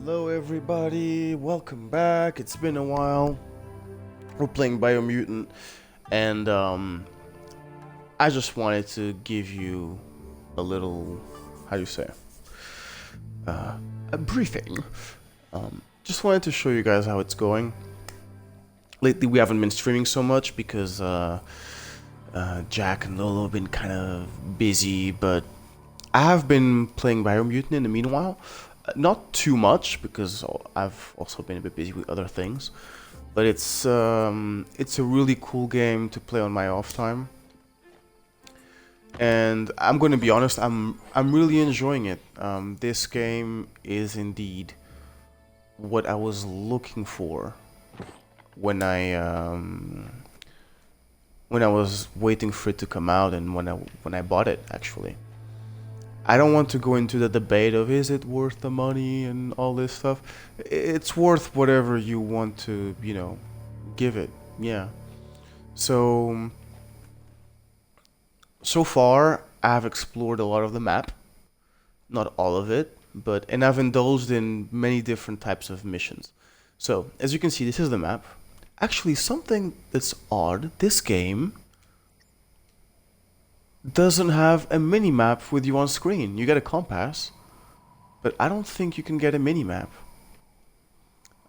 Hello everybody, welcome back. It's been a while. We're playing Biomutant, and I just wanted to give you a little, how do you say, a briefing. Just wanted to show you guys how it's going. Lately we haven't been streaming so much because Jack and Lolo have been kind of busy, but I have been playing Biomutant in the meanwhile. Not too much because I've also been a bit busy with other things, but it's a really cool game to play on my off time, and I'm going to be honest, I'm really enjoying it. This game is indeed what I was looking for when I was waiting for it to come out, and when I bought it actually. I don't want to go into the debate of is it worth the money and all this stuff. It's worth whatever you want to, give it. Yeah. So far, I've explored a lot of the map. Not all of it, and I've indulged in many different types of missions. So, as you can see, this is the map. Actually, something that's odd, this game doesn't have a mini-map with you on screen. You get a compass, but I don't think you can get a mini-map.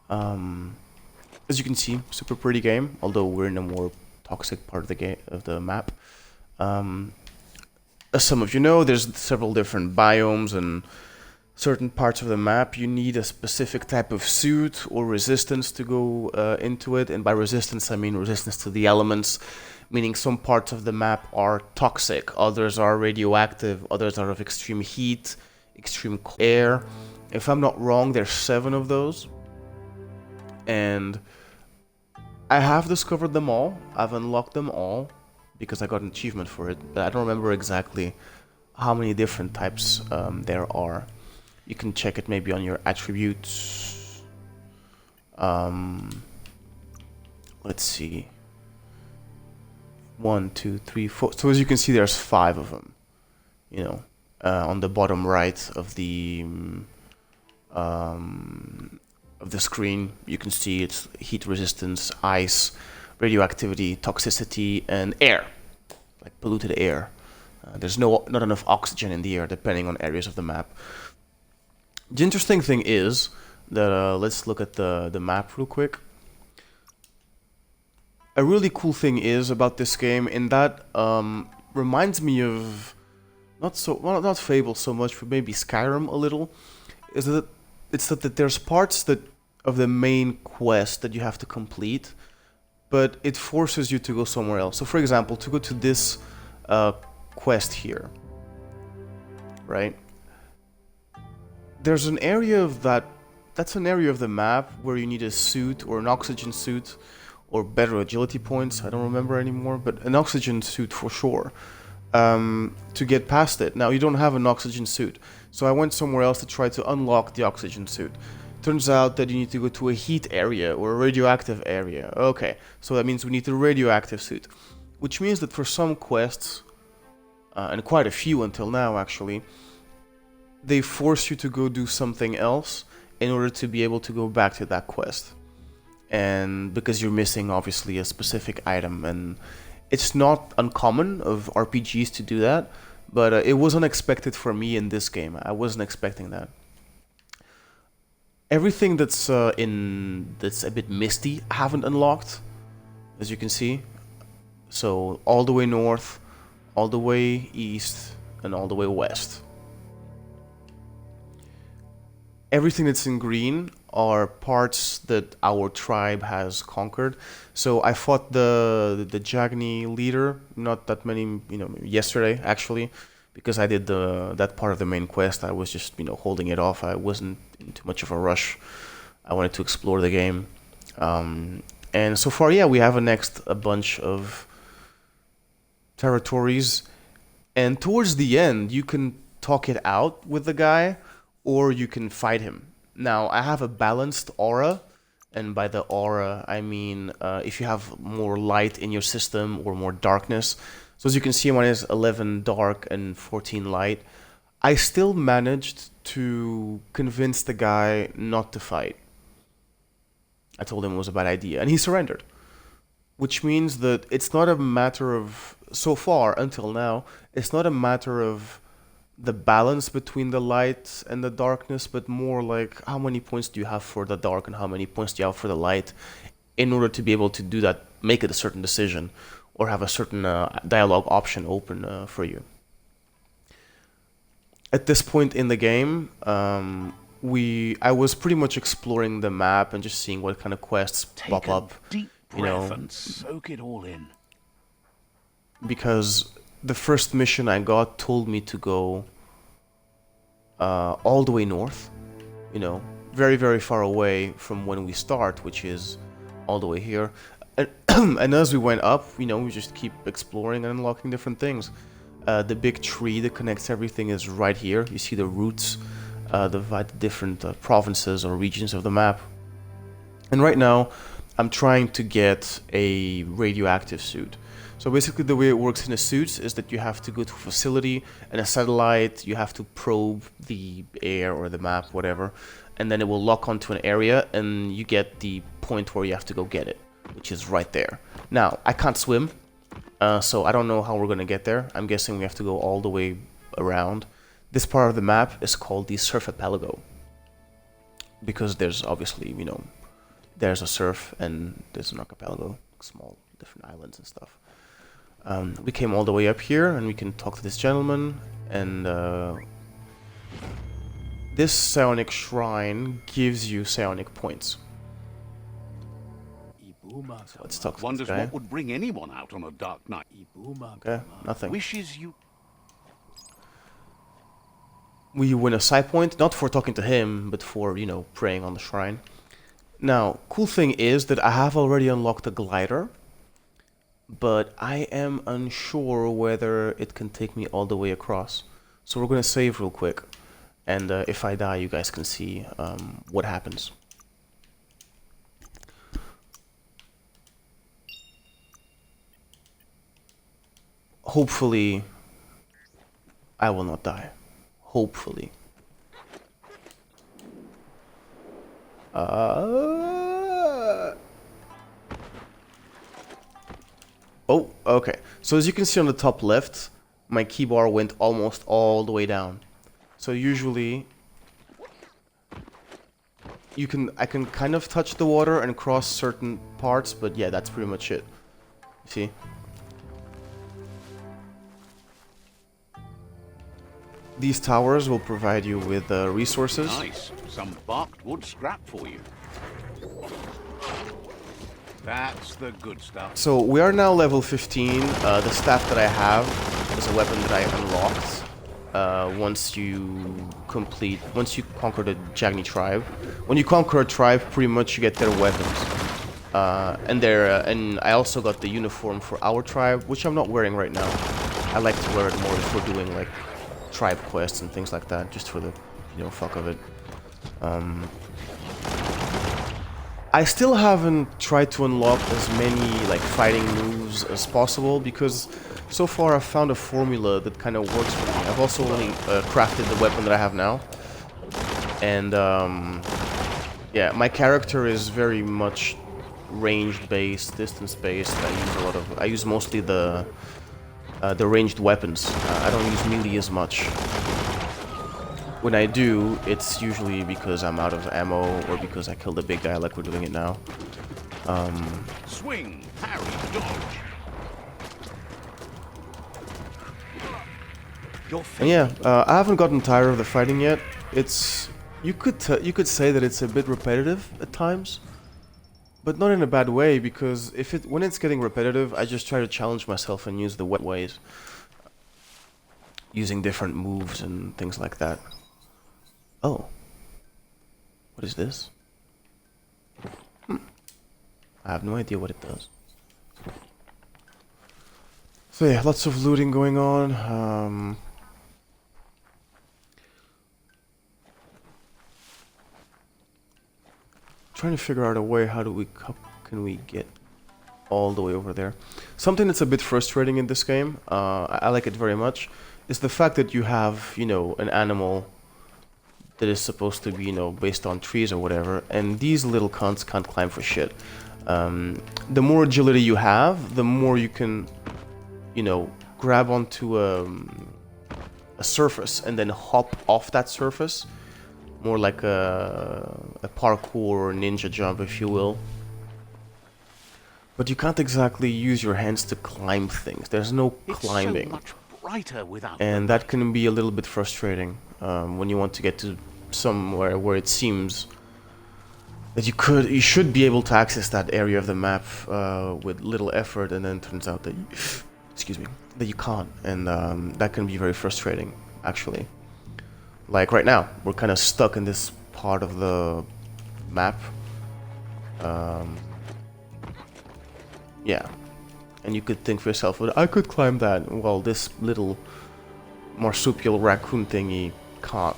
As you can see, super pretty game, although we're in a more toxic part of the game of the map. As some of you know, there's several different biomes, and certain parts of the map you need a specific type of suit or resistance to go into it, and by resistance I mean resistance to the elements, meaning some parts of the map are toxic, others are radioactive, others are of extreme heat, extreme air. If I'm not wrong, there's 7 of those, and I have discovered them all. I've unlocked them all because I got an achievement for it, but I don't remember exactly how many different types there are. You can check it maybe on your attributes. Let's see. 1, 2, 3, 4. So as you can see, there's 5 of them. On the bottom right of the screen, you can see it's heat resistance, ice, radioactivity, toxicity, and air, like polluted air. There's not enough oxygen in the air, depending on areas of the map. The interesting thing is that let's look at the map real quick. A really cool thing is about this game, and that reminds me of not Fable so much, but maybe Skyrim a little, is that there's parts of the main quest that you have to complete, but it forces you to go somewhere else. So, for example, to go to this quest here, right? There's an area of that's an area of the map where you need a suit or an oxygen suit, or better agility points, I don't remember anymore, but an oxygen suit for sure, to get past it. Now, you don't have an oxygen suit, so I went somewhere else to try to unlock the oxygen suit. Turns out that you need to go to a heat area or a radioactive area. Okay, so that means we need a radioactive suit, which means that for some quests, and quite a few until now actually, they force you to go do something else in order to be able to go back to that quest. And because you're missing obviously a specific item, and it's not uncommon of RPGs to do that, but it was unexpected for me in this game. I wasn't expecting that. Everything that's a bit misty I haven't unlocked, as you can see. So all the way north, all the way east, and all the way west. Everything that's in green are parts that our tribe has conquered. So I fought the Jagni leader, not that many, yesterday actually, because I did that part of the main quest. I was just, holding it off. I wasn't in too much of a rush. I wanted to explore the game. And so far, yeah, we have annexed a bunch of territories. And towards the end, you can talk it out with the guy, or you can fight him. Now, I have a balanced aura, and by the aura, I mean if you have more light in your system or more darkness. So as you can see, mine is 11 dark and 14 light. I still managed to convince the guy not to fight. I told him it was a bad idea, and he surrendered. Which means that it's not a matter of, so far until now, it's not a matter of the balance between the light and the darkness, but more like how many points do you have for the dark and how many points do you have for the light in order to be able to do that, make it a certain decision or have a certain dialogue option open for you. At this point in the game, I was pretty much exploring the map and just seeing what kind of quests pop up. You know, and soak it all in. Because the first mission I got told me to go all the way north, you know, very, very far away from when we start, which is all the way here. And, and as we went up, you know, we just keep exploring and unlocking different things. The big tree that connects everything is right here. You see the roots divide the different provinces or regions of the map. And right now, I'm trying to get a radioactive suit. So basically the way it works in a suit is that you have to go to a facility and a satellite, you have to probe the air or the map, whatever, and then it will lock onto an area and you get the point where you have to go get it, which is right there. Now, I can't swim, so I don't know how we're going to get there. I'm guessing we have to go all the way around. This part of the map is called the Surf Archipelago, because there's obviously, you know, there's a surf and there's an archipelago, small different islands and stuff. We came all the way up here and we can talk to this gentleman, and this psionic shrine gives you psionic points. So let's talk to Wonders this guy. what would bring anyone out on a dark night. Okay, nothing. Wishes you... We win a psi point, not for talking to him, but for, you know, praying on the shrine. Now, cool thing is that I have already unlocked a glider, but I am unsure whether it can take me all the way across. So we're going to save real quick, and if I die, you guys can see what happens. Hopefully, I will not die. Hopefully. Oh, okay. So as you can see on the top left, my keybar went almost all the way down. So usually, I can kind of touch the water and cross certain parts, but yeah, that's pretty much it. See? These towers will provide you with resources. Nice. Some barked wood scrap for you. That's the good stuff. So we are now level 15. The staff that I have is a weapon that I unlocked once you conquer the Jagni tribe. When you conquer a tribe, pretty much you get their weapons. And I also got the uniform for our tribe, which I'm not wearing right now. I like to wear it more if we're doing like tribe quests and things like that, just for the, you know, fuck of it. I still haven't tried to unlock as many like fighting moves as possible, because so far I've found a formula that kind of works for me. I've also only crafted the weapon that I have now, and yeah, my character is very much ranged based, distance based. I use mostly the ranged weapons. I don't use melee as much. When I do, it's usually because I'm out of ammo or because I killed a big guy like we're doing it now. Swing, parry, dodge. And yeah, I haven't gotten tired of the fighting yet. You could say that it's a bit repetitive at times, but not in a bad way, because when it's getting repetitive, I just try to challenge myself and use the wet ways, using different moves and things like that. Oh. What is this? I have no idea what it does. So yeah, lots of looting going on. Trying to figure out a way, how can we get all the way over there? Something that's a bit frustrating in this game, I like it very much, is the fact that you have, you know, an animal that is supposed to be, you know, based on trees or whatever, and these little cunts can't climb for shit. The more agility you have, the more you can, you know, grab onto a surface and then hop off that surface. More like a parkour ninja jump, if you will. But you can't exactly use your hands to climb things. There's no climbing. It's so much brighter without And the that can be a little bit frustrating when you want to get to somewhere where it seems that you should be able to access that area of the map with little effort, and then it turns out that you, excuse me, that you can't, and that can be very frustrating, actually. Like right now, we're kind of stuck in this part of the map. Yeah, and you could think for yourself, well, I could climb that. Well, this little marsupial raccoon thingy can't.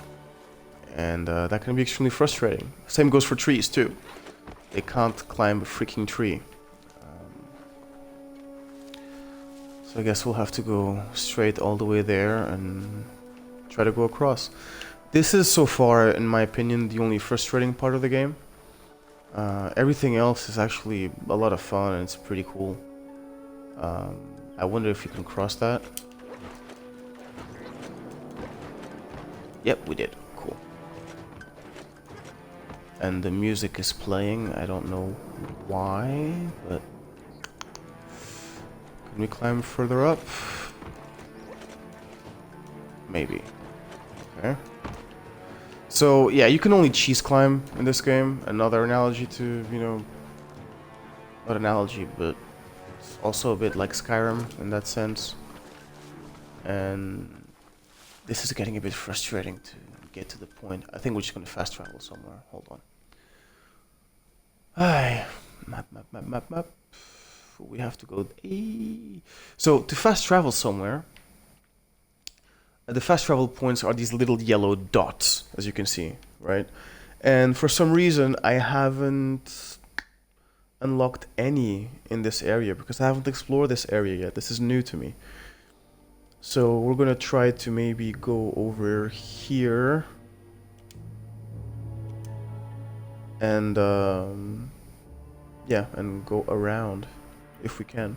And that can be extremely frustrating. Same goes for trees too. They can't climb a freaking tree. So I guess we'll have to go straight all the way there and try to go across. This is so far, in my opinion, the only frustrating part of the game. Everything else is actually a lot of fun and it's pretty cool. I wonder if you can cross that. Yep, we did. Cool. And the music is playing. I don't know why, but can we climb further up? Maybe. Okay. So yeah, you can only cheese climb in this game. Another analogy to, you know, not analogy, but it's also a bit like Skyrim in that sense. And this is getting a bit frustrating to get to the point. I think we're just gonna fast travel somewhere. Hold on. Aye. Map. We have to go. So to fast travel somewhere, the fast travel points are these little yellow dots, as you can see, right? And for some reason, I haven't unlocked any in this area because I haven't explored this area yet. This is new to me. So we're gonna try to maybe go over here and yeah, and go around if we can.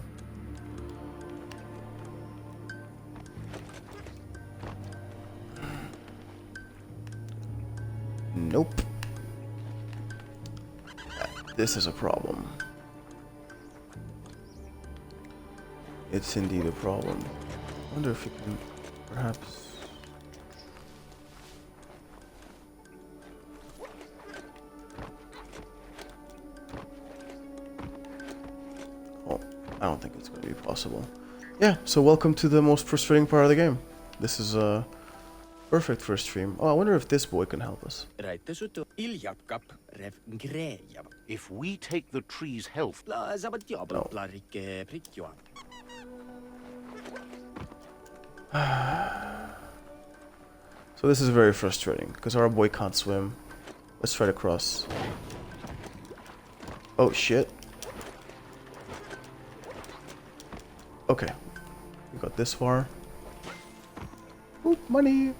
Nope. This is a problem. It's indeed a problem. I wonder if you can perhaps... Oh, I don't think it's going to be possible. Yeah, so welcome to the most frustrating part of the game. This is perfect for a stream. Oh, I wonder if this boy can help us. If we take the tree's health, No. So this is very frustrating, because our boy can't swim. Let's try to cross. Oh, shit. Okay. We got this far. Oop, money!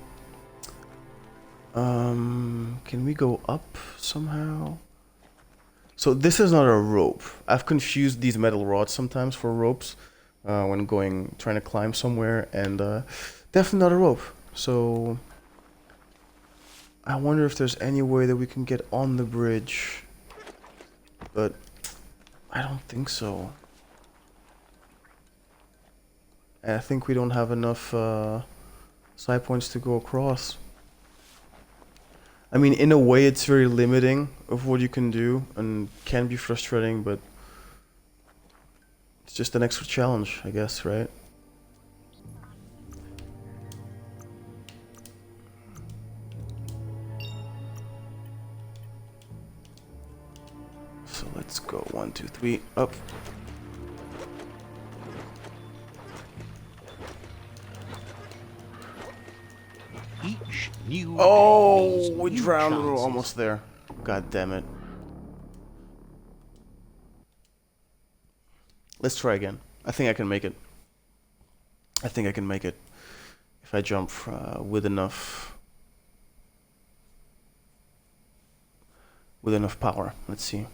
Can we go up somehow? So this is not a rope. I've confused these metal rods sometimes for ropes when trying to climb somewhere, and definitely not a rope. So I wonder if there's any way that we can get on the bridge, but I don't think so. And I think we don't have enough side points to go across. I mean, in a way, it's very limiting of what you can do and can be frustrating, but it's just an extra challenge, I guess, right? So let's go 1, 2, 3, up. each new Oh, day means we new drowned. We're chances. almost there. God damn it. Let's try again. I think I can make it. I think I can make it. if I jump with enough power. Let's see.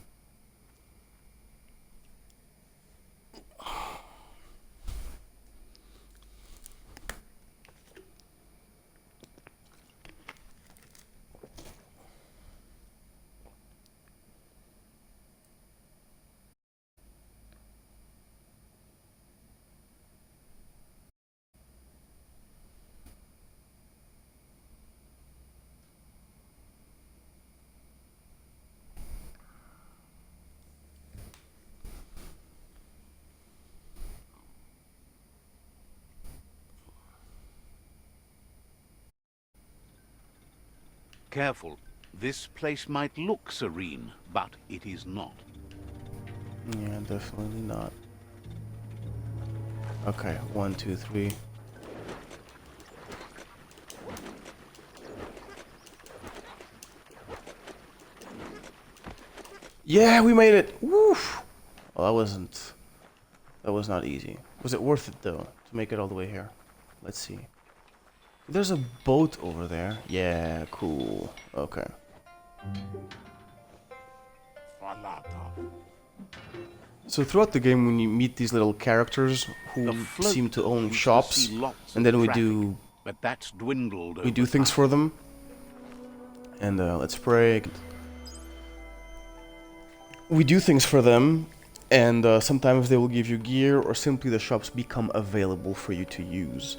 Careful. This place might look serene, but it is not. Yeah, definitely not. Okay, 1, 2, 3. Yeah, we made it! Woof! Well, that was not easy. Was it worth it, though, to make it all the way here? Let's see. There's a boat over there. Yeah, cool. Okay. So throughout the game, when you meet these little characters who seem to own shops, and then we do things for them. And let's pray. We do things for them, and sometimes they will give you gear, or simply the shops become available for you to use.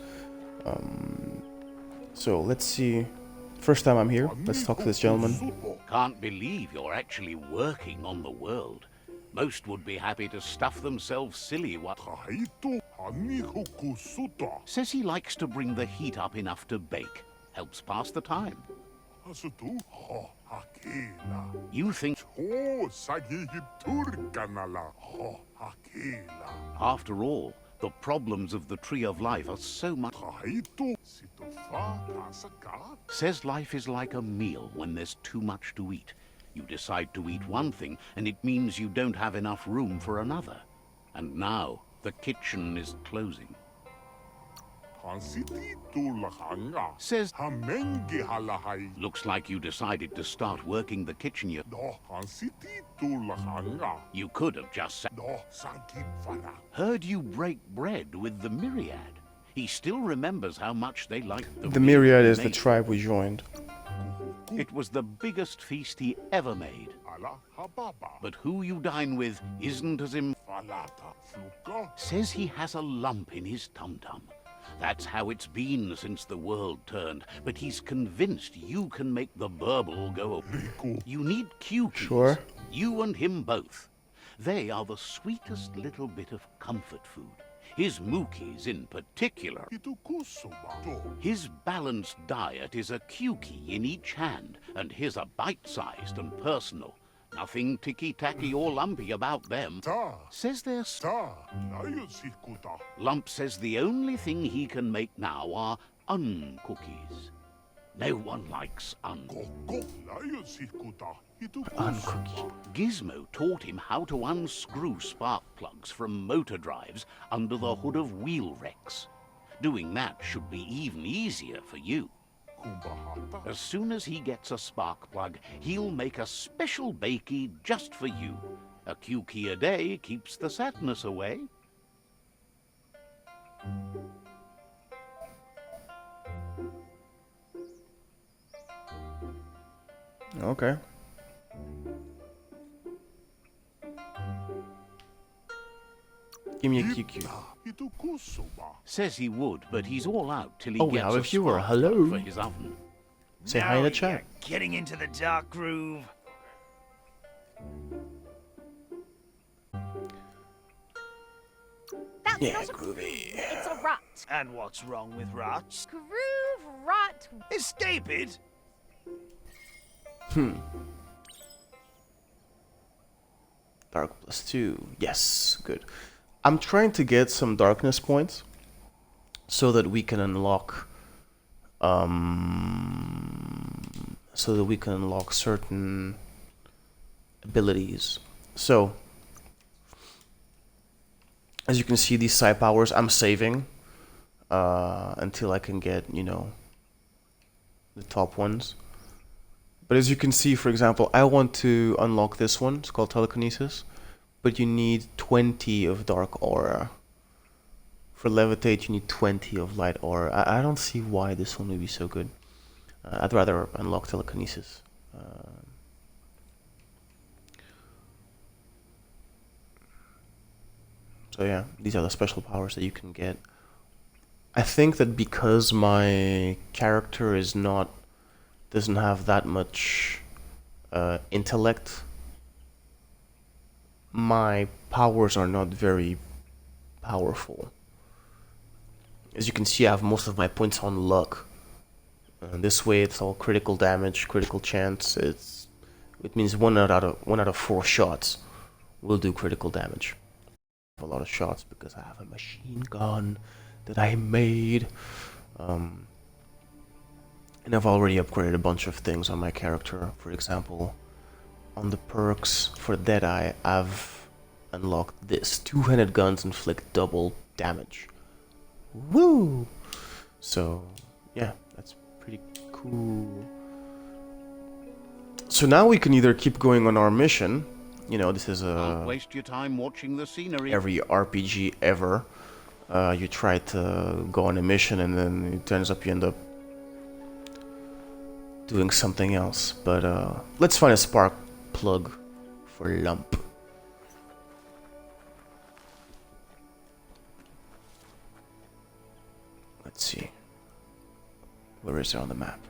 So let's see. First time I'm here. Let's talk to this gentleman. Can't believe you're actually working on the world. Most would be happy to stuff themselves silly. What? Says he likes to bring the heat up enough to bake. Helps pass the time. You think... After all, the problems of the Tree of Life are so much... Says life is like a meal when there's too much to eat. You decide to eat one thing, and it means you don't have enough room for another. And now, the kitchen is closing. Says... Looks like you decided to start working the kitchen. You could have just said... Heard you break bread with the Myriad. He still remembers how much they liked the Myriad is the tribe we joined. It was the biggest feast he ever made. But who you dine with isn't as Says he has a lump in his tum-tum. That's how it's been since the world turned, but he's convinced you can make the burble go away. You need cookies. Sure. You and him both. They are the sweetest little bit of comfort food. His mookies in particular. His balanced diet is a kuki in each hand, and his are bite-sized and personal. Nothing ticky-tacky or lumpy about them. Says they're... Lump says the only thing he can make now are un-cookies. No one likes un-cookies. Gizmo taught him how to unscrew spark plugs from motor drives under the hood of wheel wrecks. Doing that should be even easier for you. As soon as he gets a spark plug, he'll make a special bakey just for you. A kuki a day keeps the sadness away. Okay. Give me a QQ. Says he would, but he's all out till he Oh, we gets have a a viewer. spark Hello. plug for his oven. Say hi in the chat. You're getting into the dark groove. That's Yeah, not a groovy. groove, it's a rut. And what's wrong with rats? Groove, rut. Escape it. Dark +2. Yes, good. I'm trying to get some darkness points so that we can unlock certain abilities. So as you can see, these psi powers I'm saving until I can get, you know, the top ones. But as you can see, for example, I want to unlock this one. It's called telekinesis, but you need 20 of dark aura. For levitate, you need 20 of light aura. I don't see why this one would be so good. I'd rather unlock telekinesis. So yeah, these are the special powers that you can get. I think that because my character doesn't have that much intellect, my powers are not very powerful. As you can see, I have most of my points on luck. This way, it's all critical damage, critical chance. It means one out of 4 shots will do critical damage. I have a lot of shots because I have a machine gun that I made, and I've already upgraded a bunch of things on my character. For example, on the perks for Deadeye, I've unlocked this: 2-handed guns inflict double damage. Woo! So yeah, that's pretty cool. So now we can either keep going on our mission. You know, this is Don't waste your time watching the scenery. every RPG ever. You try to go on a mission and then it turns up you end up doing something else. But let's find a spark plug for Lump. Let's see. Where is it on the map?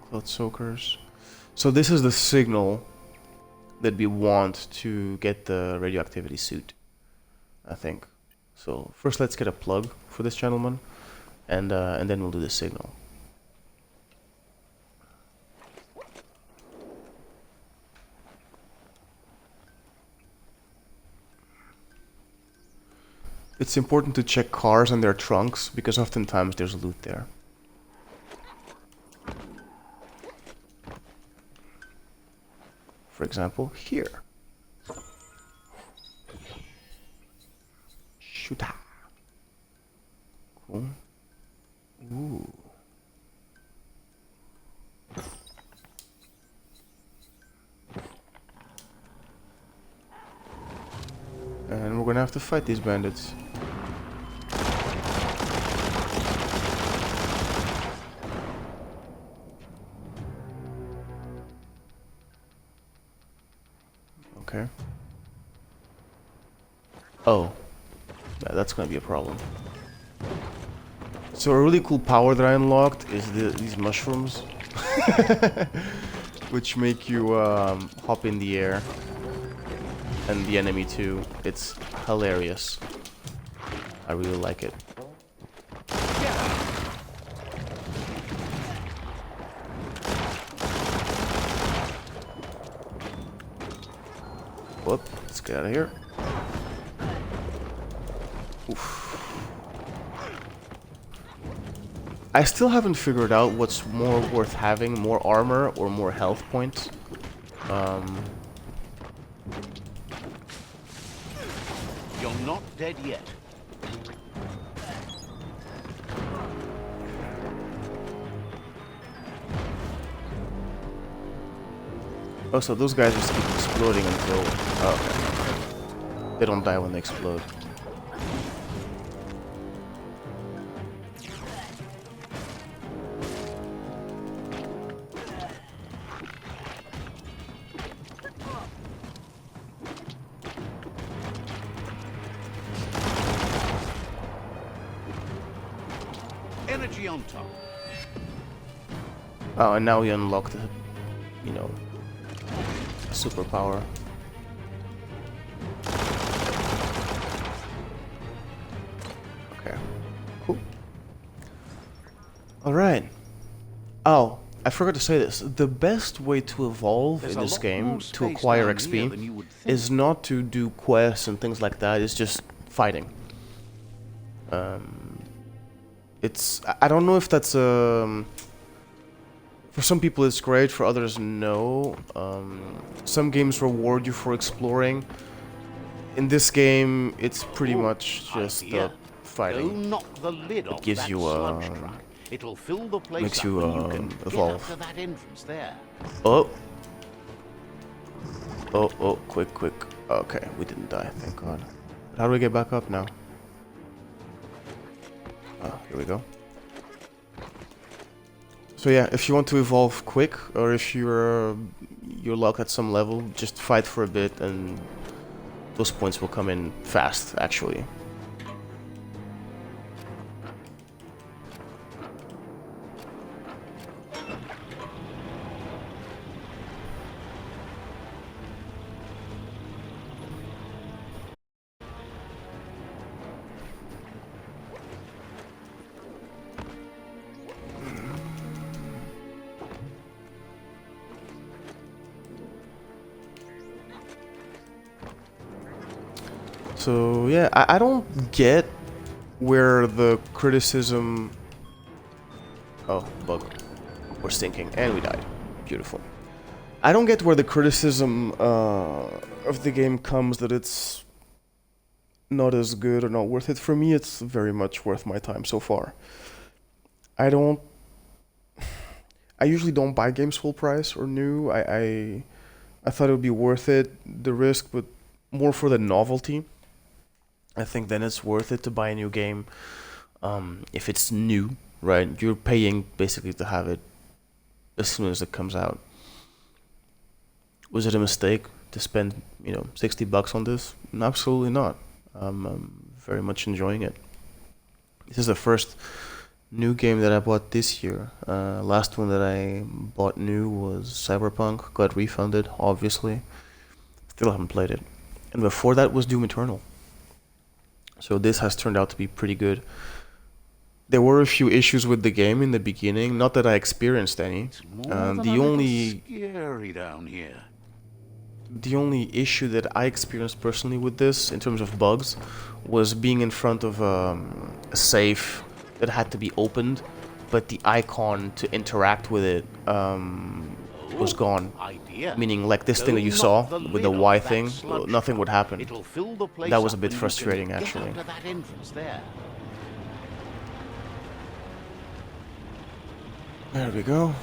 Cloud soakers. So this is the signal that we want to get the radioactivity suit, I think. So first let's get a plug for this gentleman, and then we'll do the signal. It's important to check cars and their trunks, because oftentimes there's loot there. For example, here. Shoota. Cool. Ooh. And we're gonna have to fight these bandits. Okay. Oh. Yeah, that's gonna be a problem. So a really cool power that I unlocked is these mushrooms. Which make you hop in the air. And the enemy too. It's hilarious. I really like it. Whoop, let's get out of here. Oof. I still haven't figured out what's more worth having, more armor or more health points. You're not dead yet. Oh, so those guys just keep exploding until... Oh, okay. They don't die when they explode. Energy on top. Oh, and now we unlocked the, you know, superpower. Okay, cool. Alright. Oh, I forgot to say this. The best way to evolve There's in a this lot game, more to space acquire down here than XP, you would think. is not to do quests and things like that. It's just fighting. I don't know if that's For some people it's great, for others no. Some games reward you for exploring. In this game, it's pretty much just Idea. Go fighting. knock the lid off gives that you, sludge truck. It'll fill the place makes up you, and you can get evolve. up to that entrance there. Oh! Oh, quick. Okay, we didn't die, thank God. How do we get back up now? Oh, here we go. So yeah, if you want to evolve quick, or if you're locked at some level, just fight for a bit and those points will come in fast, actually. So yeah, I don't get where the criticism... Oh, bug. We're sinking, and we died. Beautiful. I don't get where the criticism of the game comes that it's not as good or not worth it. For me, it's very much worth my time so far. I usually don't buy games full price or new. I thought it would be worth it, the risk, but more for the novelty. I think then it's worth it to buy a new game if it's new, right? You're paying basically to have it as soon as it comes out. Was it a mistake to spend, $60 on this? Absolutely not. I'm very much enjoying it. This is the first new game that I bought this year. Last one that I bought new was Cyberpunk. Got refunded, obviously. Still haven't played it. And before that was Doom Eternal. So this has turned out to be pretty good. There were a few issues with the game in the beginning, not that I experienced any. It's more than a little scary down here. The only issue that I experienced personally with this, in terms of bugs, was being in front of a safe that had to be opened, but the icon to interact with it was gone. Idea. Meaning, like this Go thing that you knock saw the with the lid Y off that thing, sludge nothing would truck. happen. It'll fill the place That was a up bit and you can frustrating, get actually. up to that entrance there. There we go.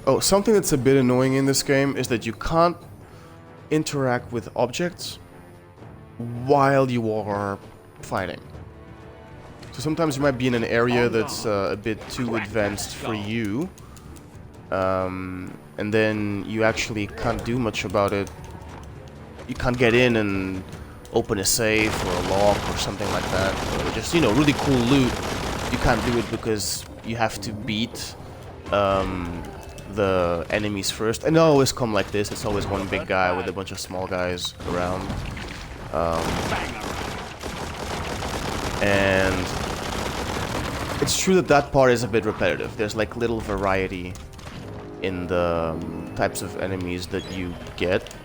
Oh, something that's a bit annoying in this game is that you can't interact with objects while you are fighting. So sometimes you might be in an area that's a bit too advanced for you, and then you actually can't do much about it. You can't get in and open a safe or a lock or something like that, or just, really cool loot. You can't do it because you have to beat the enemies first, and they always come like this. It's always one big guy with a bunch of small guys around, and it's true that part is a bit repetitive. There's like little variety in the types of enemies that you get.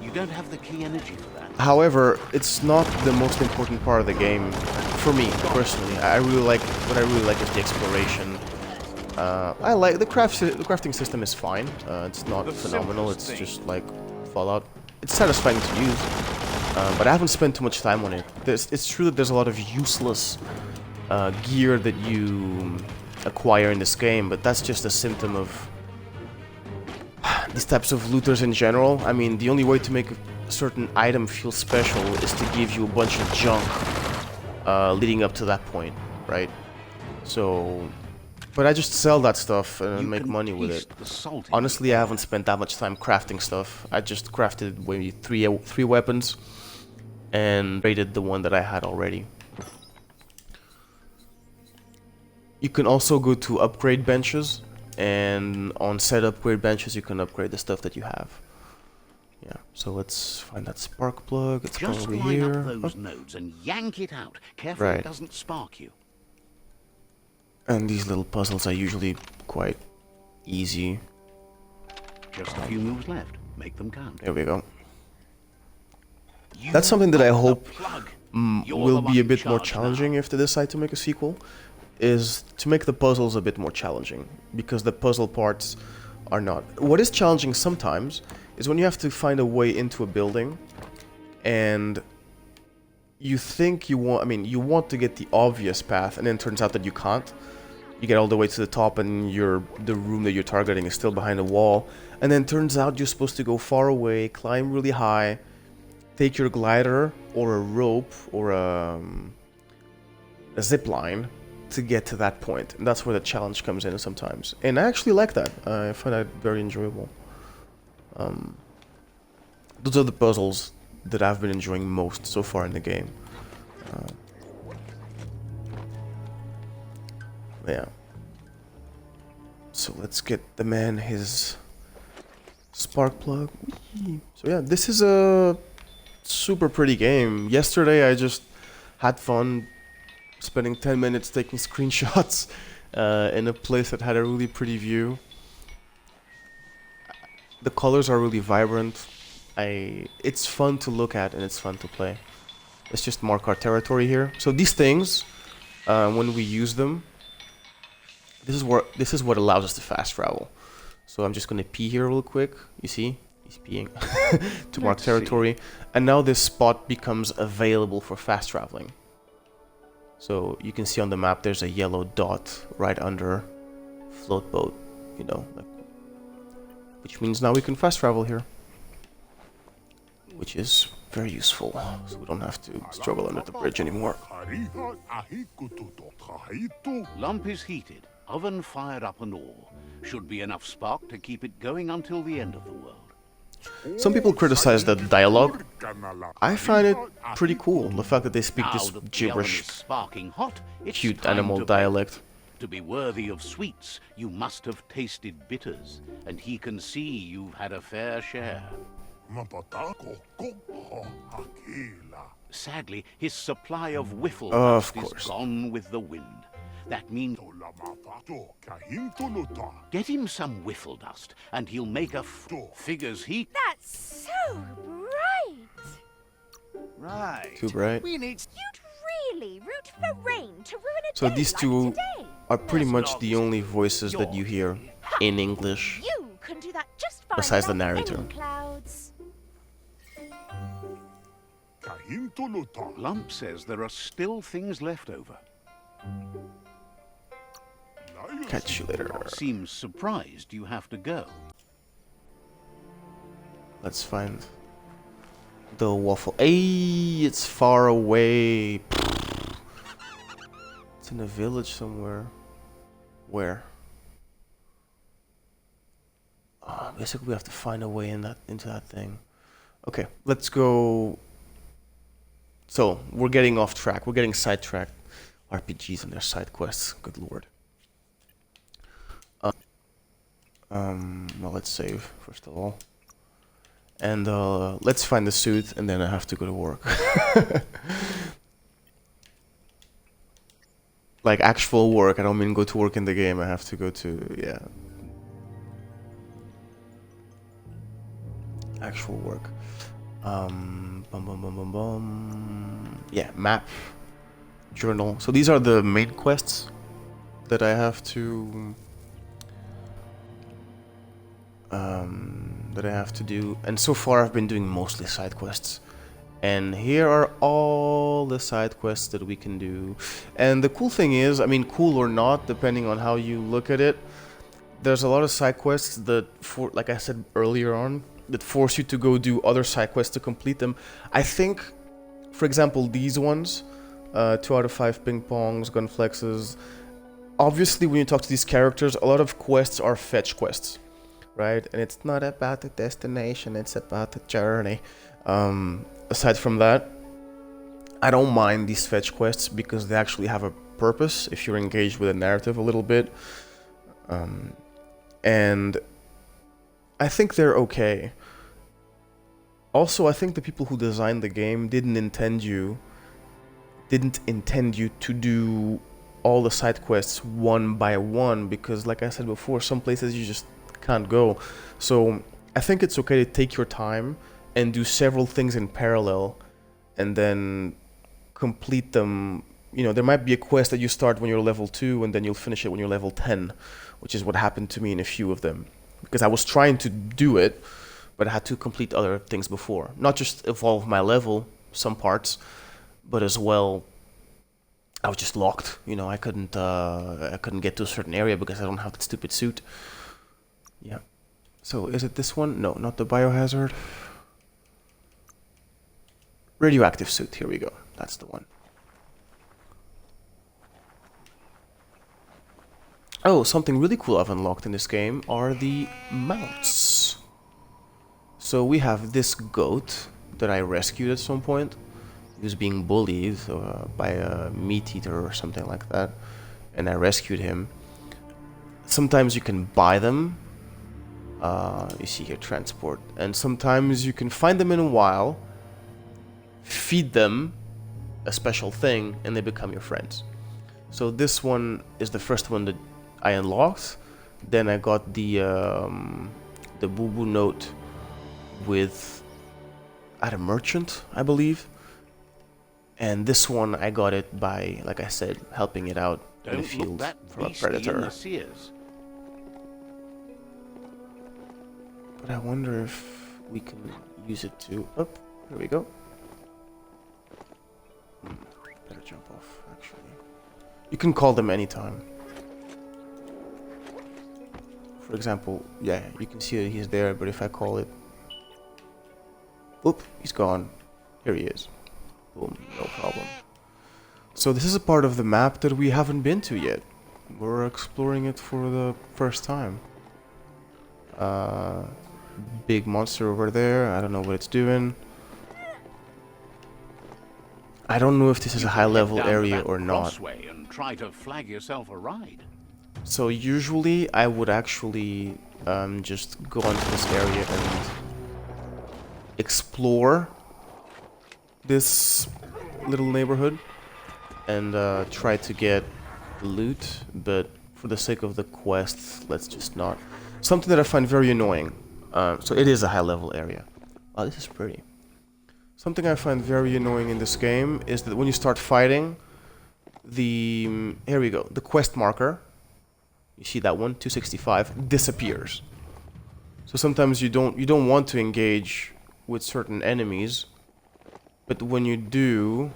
You don't have the key energy for that. However, it's not the most important part of the game for me personally. What I really like is the exploration. I like the crafting system is fine. It's not phenomenal. It's just like Fallout. It's satisfying to use, but I haven't spent too much time on it. It's true that there's a lot of useless gear that you acquire in this game, but that's just a symptom of these types of looters in general. I mean, the only way to make a certain item feel special is to give you a bunch of junk leading up to that point, right? So... But I just sell that stuff and make money with it. Honestly, I haven't spent that much time crafting stuff. I just crafted maybe three weapons and traded the one that I had already. You can also go to upgrade benches, and on said upgrade benches you can upgrade the stuff that you have. Yeah, so let's find that spark plug. It's probably here. Just line up those nodes and yank it out. Careful it doesn't spark you. And these little puzzles are usually quite easy. Just a few moves left. Make them count. There we go. You That's something that I are the hope plug. You're will the be a one bit in more charge challenging now. if they decide to make a sequel, is to make the puzzles a bit more challenging, because the puzzle parts are not. What is challenging sometimes is when you have to find a way into a building and you think you want, I mean, you want to get the obvious path, and then it turns out that you can't. You get all the way to the top and the room that you're targeting is still behind a wall, and then it turns out you're supposed to go far away, climb really high, take your glider or a rope or a zip line to get to that point. And that's where the challenge comes in sometimes. And I actually like that. I find that very enjoyable. Those are the puzzles that I've been enjoying most so far in the game. Yeah. So let's get the man his spark plug. Whee! So yeah, this is a super pretty game. Yesterday I just had fun spending 10 minutes taking screenshots in a place that had a really pretty view. The colors are really vibrant. It's fun to look at and it's fun to play. Let's just mark our territory here. So these things, when we use them, this is what allows us to fast travel. So I'm just gonna pee here real quick. You see, he's peeing to mark Let's territory, and now this spot becomes available for fast traveling. So you can see on the map there's a yellow dot right under float boat, you know, like, which means now we can fast travel here, which is very useful. So we don't have to struggle under the bridge anymore. Lump is heated, oven fired up and all. Should be enough spark to keep it going until the end of the world. Some people criticize the dialogue. I find it pretty cool, the fact that they speak Now this that the oven is gibberish, sparking hot, it's cute time animal to dialect. To be worthy of sweets, you must have tasted bitters, and he can see you've had a fair share. Sadly, his supply of whiffle Of dust course. is gone with the wind. That means get him some whiffle dust, and he'll make a figures he. That's so bright. Right. Too bright. We need... You'd really root for rain to ruin a So day these like two today. are pretty much the only voices that you hear in English, You can do that just fine besides the without narrator. any clouds. Lump says there are still things left over. Catch you later. Seems surprised you have to go. Let's find the waffle. Hey, it's far away. It's in a village somewhere. Where? Basically, we have to find a way into that thing. Okay, let's go. So we're getting off track. We're getting sidetracked. RPGs and their side quests. Good lord. Well, let's save first of all, and let's find the suit, and then I have to go to work. Like actual work. I don't mean go to work in the game. I have to go to, yeah, actual work. Bum bum bum bum bum. Yeah, map, journal. So these are the main quests that I have to do, and so far I've been doing mostly side quests. And here are all the side quests that we can do. And the cool thing is, I mean, cool or not, depending on how you look at it, there's a lot of side quests that, like I said earlier on, that force you to go do other side quests to complete them. I think, for example, these ones, 2 out of 5 ping pongs, gun flexes. Obviously, when you talk to these characters, a lot of quests are fetch quests, right? And it's not about the destination, it's about the journey. Aside from that, I don't mind these fetch quests because they actually have a purpose if you're engaged with the narrative a little bit. And I think they're okay. Also, I think the people who designed the game didn't intend you to do all the side quests one by one, because like I said before, some places you just can't go. So I think it's okay to take your time and do several things in parallel and then complete them. You know, there might be a quest that you start when you're level 2 and then you'll finish it when you're level 10, which is what happened to me in a few of them. Because I was trying to do it, but I had to complete other things before. Not just evolve my level, some parts, but as well, I was just locked. You know, I couldn't get to a certain area because I don't have that stupid suit. Yeah. So is it this one? No, not the biohazard. Radioactive suit, here we go. That's the one. Oh, something really cool I've unlocked in this game are the mounts. So we have this goat that I rescued at some point. He was being bullied by a meat eater or something like that, and I rescued him. Sometimes you can buy them. You see here, transport. And sometimes you can find them in a while, feed them a special thing, and they become your friends. So this one is the first one that I unlocked. Then I got the boo-boo note at a merchant, I believe. And this one I got it by, like I said, helping it out in the field from a predator. But I wonder if we can use it to... Oh, here we go. Better jump off, actually. You can call them anytime. For example, yeah, you can see that he's there, but if I call it... Oop, he's gone. Here he is. Boom, no problem. So this is a part of the map that we haven't been to yet. We're exploring it for the first time. Big monster over there. I don't know what it's doing. I don't know if this is a high-level area or not. And try to flag yourself a ride. So usually I would actually just go onto this area and explore this little neighborhood and try to get loot, but for the sake of the quest, let's just not. Something that I find very annoying. So it is a high-level area. Oh, this is pretty. Something I find very annoying in this game is that when you start fighting, here we go, the quest marker, you see that one, 265, disappears. So sometimes you don't want to engage with certain enemies, but when you do,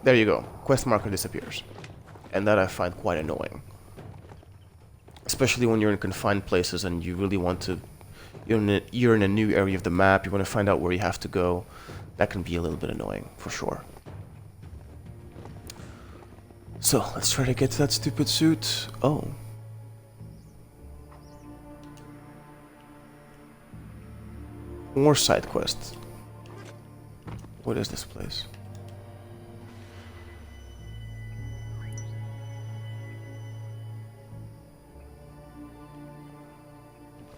there you go, quest marker disappears, and that I find quite annoying. Especially when you're in confined places and you really want to, you're in a new area of the map, you want to find out where you have to go. That can be a little bit annoying, for sure. So, let's try to get to that stupid suit. Oh. More side quests. What is this place?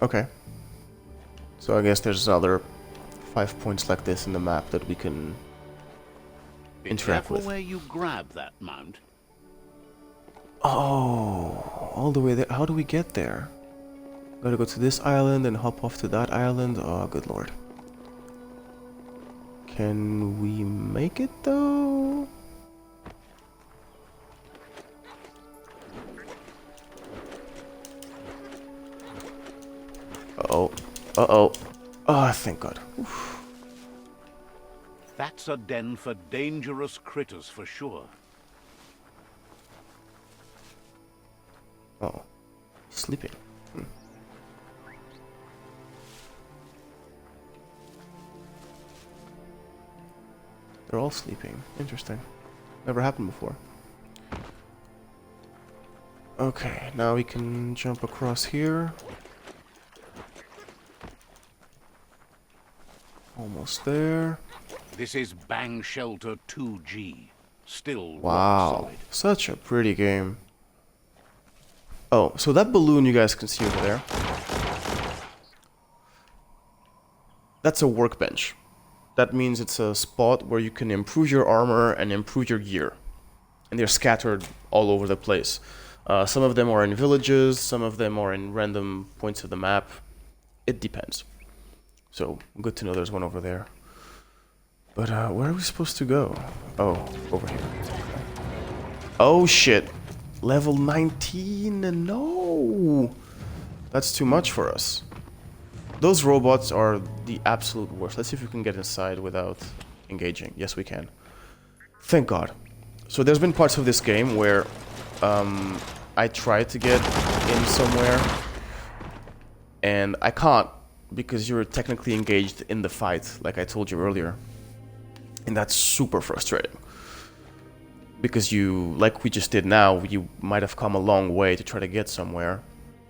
Okay. So I guess there's another 5 points like this in the map that we can interact with. Be careful where you grab that mount. Oh, all the way there. How do we get there? Gotta go to this island and hop off to that island. Oh, good lord. Can we make it though? Uh-oh. Uh-oh. Oh, thank God. Oof. That's a den for dangerous critters for sure. Oh. Sleeping. They're all sleeping. Interesting. Never happened before. Okay, now we can jump across here. Almost there. This is Bang Shelter 2G. Still rock Wow, solid. such a pretty game. Oh, so that balloon you guys can see over there, that's a workbench. that means it's a spot where you can improve your armor and improve your gear. And they're scattered all over the place. Some of them are in villages, some of them are in random points of the map. It depends. So, good to know there's one over there. But where are we supposed to go? Oh, over here. Oh shit. Level 19? No! That's too much for us. Those robots are the absolute worst. Let's see if we can get inside without engaging. Yes, we can. Thank God. So there's been parts of this game where I tried to get in somewhere and I can't because you're technically engaged in the fight, like I told you earlier. And that's super frustrating. Because you, like we just did now, you might have come a long way to try to get somewhere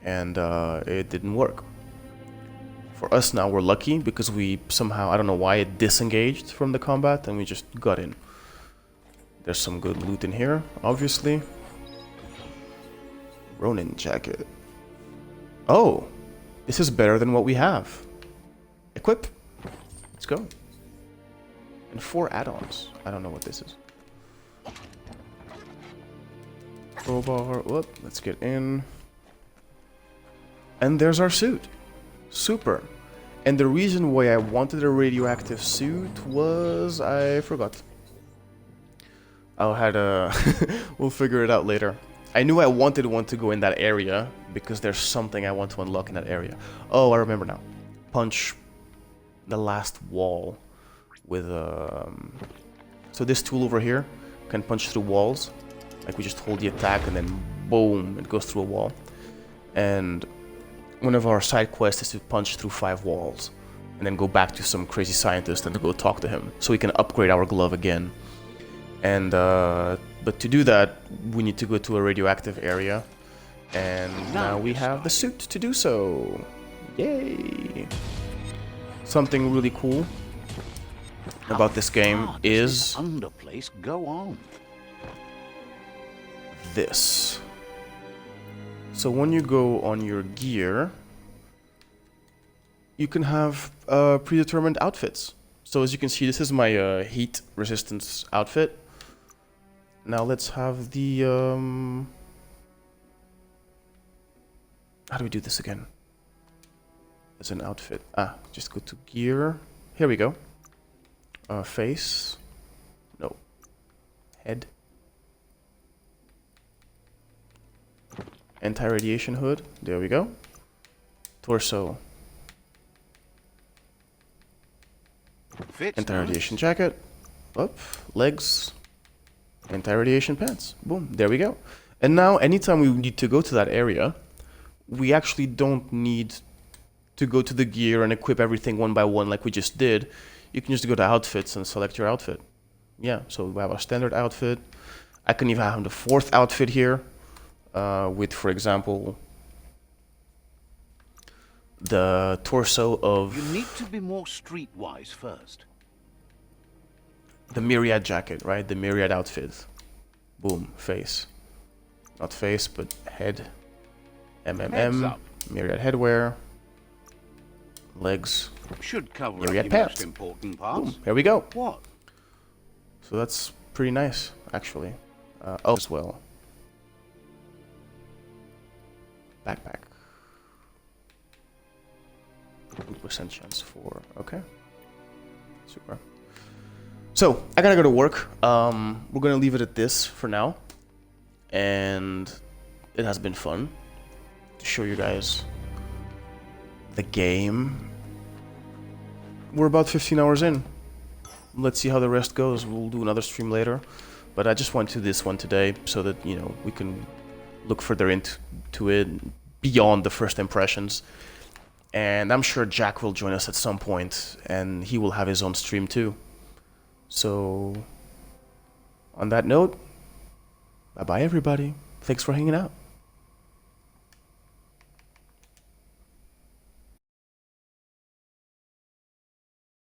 and it didn't work. For us now, we're lucky because we somehow, I don't know why, it disengaged from the combat and we just got in. There's some good loot in here, obviously. Ronin jacket. Oh, this is better than what we have. Equip. Let's go. And 4 add-ons. I don't know what this is. Crowbar. Whoop. Let's get in. And there's our suit. Super. And the reason why I wanted a radioactive suit was I forgot. I'll have a we'll figure it out later. I knew I wanted one to go in that area because there's something I want to unlock in that area. Oh, I remember now. Punch the last wall with so this tool over here can punch through walls. Like we just hold the attack and then boom, it goes through a wall. And one of our side quests is to punch through 5 walls and then go back to some crazy scientist and to go talk to him so we can upgrade our glove again. And but to do that, we need to go to a radioactive area, and now we have the suit to do so. Yay! Something really cool about this game is underplace go on. This. So when you go on your gear, you can have predetermined outfits. So as you can see, this is my heat resistance outfit. Now let's have the how do we do this again? As an outfit. Just go to gear. Here we go. Face. No. Head. Anti-radiation hood. There we go. Torso. Anti-radiation jacket. Up. Legs. Anti-radiation pants. Boom. There we go. And now, anytime we need to go to that area, we actually don't need to go to the gear and equip everything one by one like we just did. You can just go to outfits and select your outfit. Yeah, so we have our standard outfit. I can even have the 4th outfit here with, for example, the torso of... You need to be more streetwise first. The myriad jacket, right? The myriad outfit. Boom, face. Not face, but head. MMM. Myriad headwear. Legs. Should cover myriad the pants. most important parts. Boom, here we go. What? So that's pretty nice, actually. Oh, as well. Backpack. 2% chance for... Okay. Super. So, I gotta go to work. We're gonna leave it at this for now. And it has been fun to show you guys the game. We're about 15 hours in. Let's see how the rest goes. We'll do another stream later. But I just went to this one today so that, you know, we can look further into it beyond the first impressions. And I'm sure Jack will join us at some point, and he will have his own stream too. So, on that note, bye-bye everybody. Thanks for hanging out.